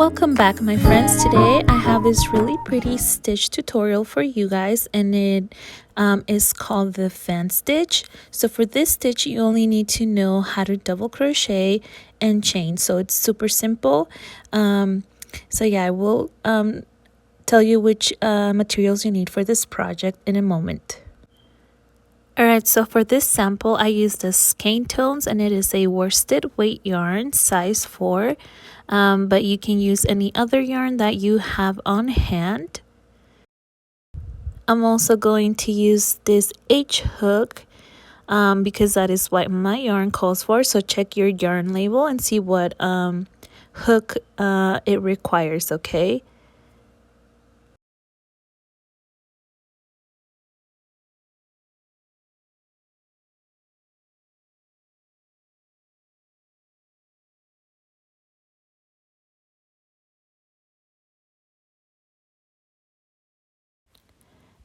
Welcome back, my friends. Today I have this really pretty stitch tutorial for you guys, and it is called the fan stitch. So for this stitch you only need to know how to double crochet and chain, so it's super simple. So yeah, I will tell you which materials you need for this project in a moment. Alright, so for this sample I used the skein tones, and it is a worsted weight yarn size 4, but you can use any other yarn that you have on hand. I'm also going to use this H hook because that is what my yarn calls for, so check your yarn label and see what hook it requires, okay?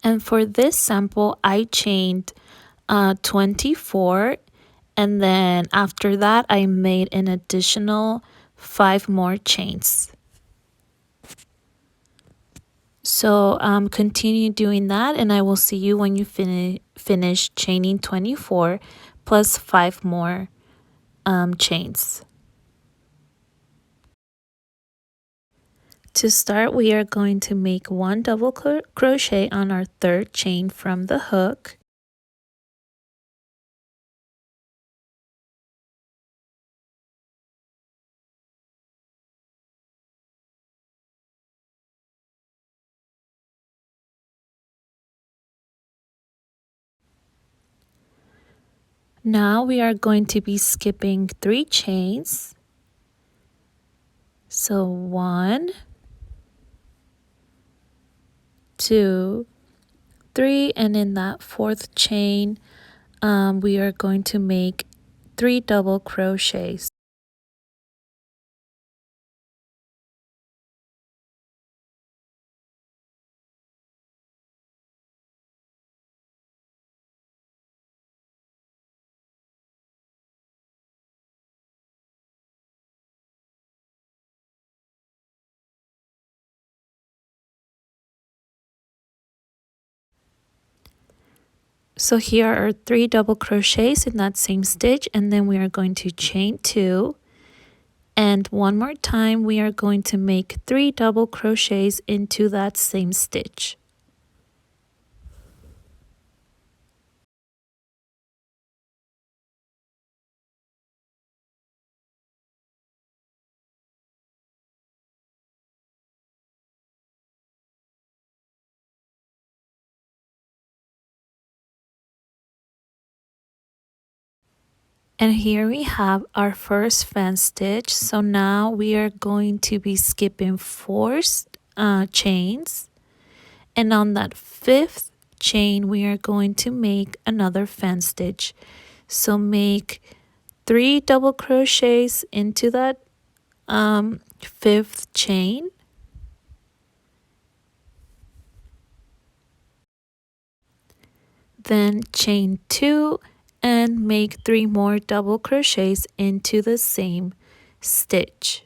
And for this sample I chained 24, and then after that I made an additional 5 more chains. So continue doing that, and I will see you when you finish chaining 24 plus 5 more chains. To start, we are going to make 1 double crochet on our 3rd chain from the hook. Now we are going to be skipping 3 chains. So 1, 2, 3, and in that 4th chain we are going to make 3 double crochets. So here are 3 double crochets in that same stitch, and then we are going to chain 2, and one more time we are going to make 3 double crochets into that same stitch. And here we have our first fan stitch. So now we are going to be skipping 4 chains, and on that 5th chain we are going to make another fan stitch. So make 3 double crochets into that 5th chain, then chain 2 and make 3 more double crochets into the same stitch.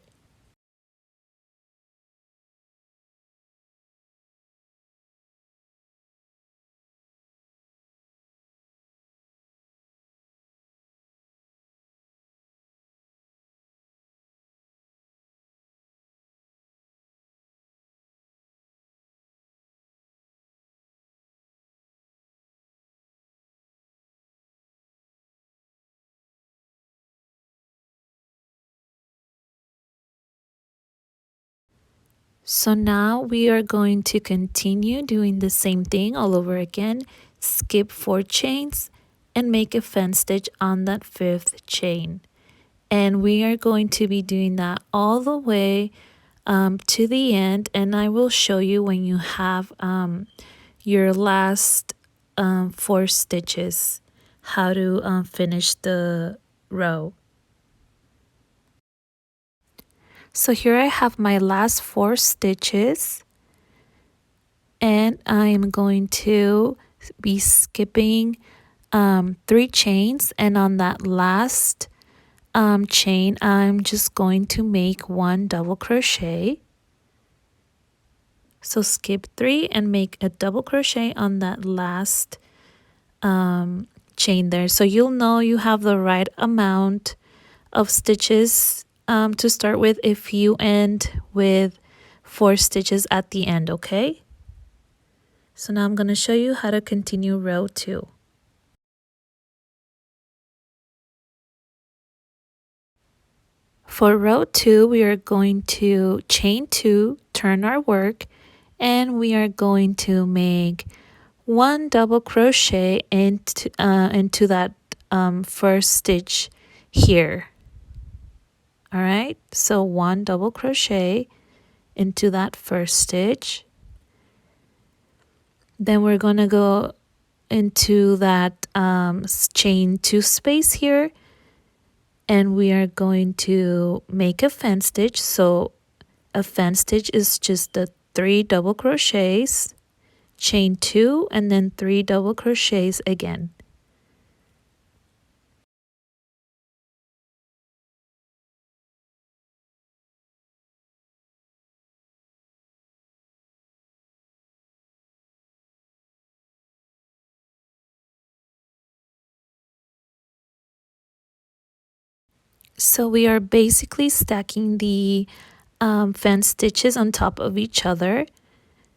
So now we are going to continue doing the same thing all over again. Skip 4 chains and make a fan stitch on that 5th chain. And we are going to be doing that all the way to the end, and I will show you when you have your last 4 stitches how to finish the row. So here I have my last 4 stitches, and I am going to be skipping 3 chains, and on that last chain, I'm just going to make 1 double crochet. So skip 3 and make a double crochet on that last chain there. So you'll know you have the right amount of stitches to start with if you end with 4 stitches at the end, okay? So now I'm going to show you how to continue row 2. For row 2, we are going to chain 2, turn our work, and we are going to make 1 double crochet into that first stitch here. All right, so 1 double crochet into that first stitch. Then we're going to go into that chain 2 space here, and we are going to make a fan stitch. So a fan stitch is just the 3 double crochets, chain 2, and then 3 double crochets again. So we are basically stacking the fan stitches on top of each other.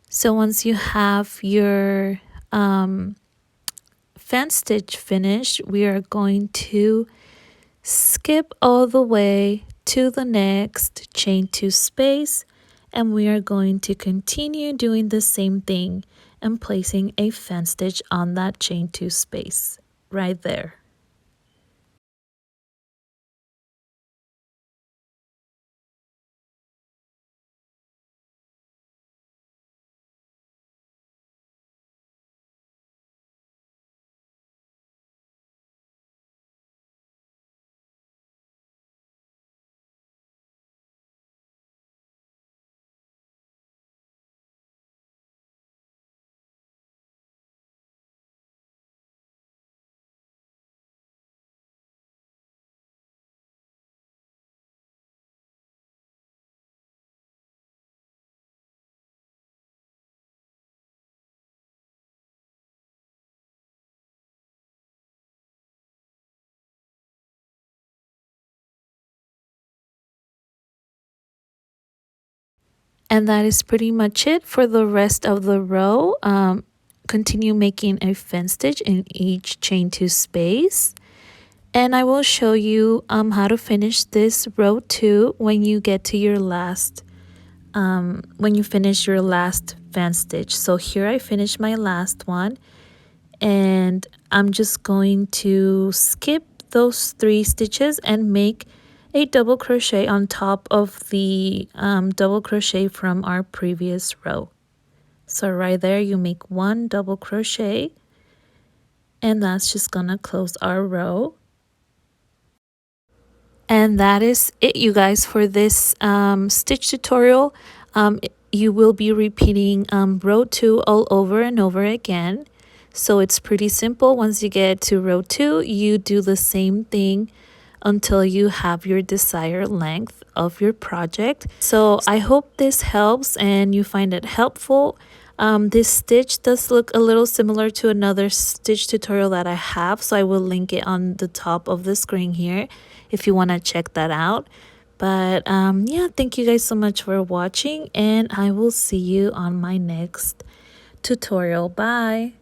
So once you have your fan stitch finished, we are going to skip all the way to the next chain 2 space, and we are going to continue doing the same thing and placing a fan stitch on that chain 2 space right there. And that is pretty much it for the rest of the row. Continue making a fan stitch in each chain 2 space. And I will show you how to finish this row 2 when you get to your last, when you finish your last fan stitch. So here I finished my last one, and I'm just going to skip those 3 stitches and make a double crochet on top of the double crochet from our previous row. So right there you make 1 double crochet, and that's just gonna close our row. And that is it, you guys, for this stitch tutorial. You will be repeating row 2 all over and over again. So it's pretty simple. Once you get to row 2, you do the same thing until you have your desired length of your project. So I hope this helps and you find it helpful. This stitch does look a little similar to another stitch tutorial that I have, so I will link it on the top of the screen here if you want to check that out. But yeah, thank you guys so much for watching, and I will see you on my next tutorial. Bye.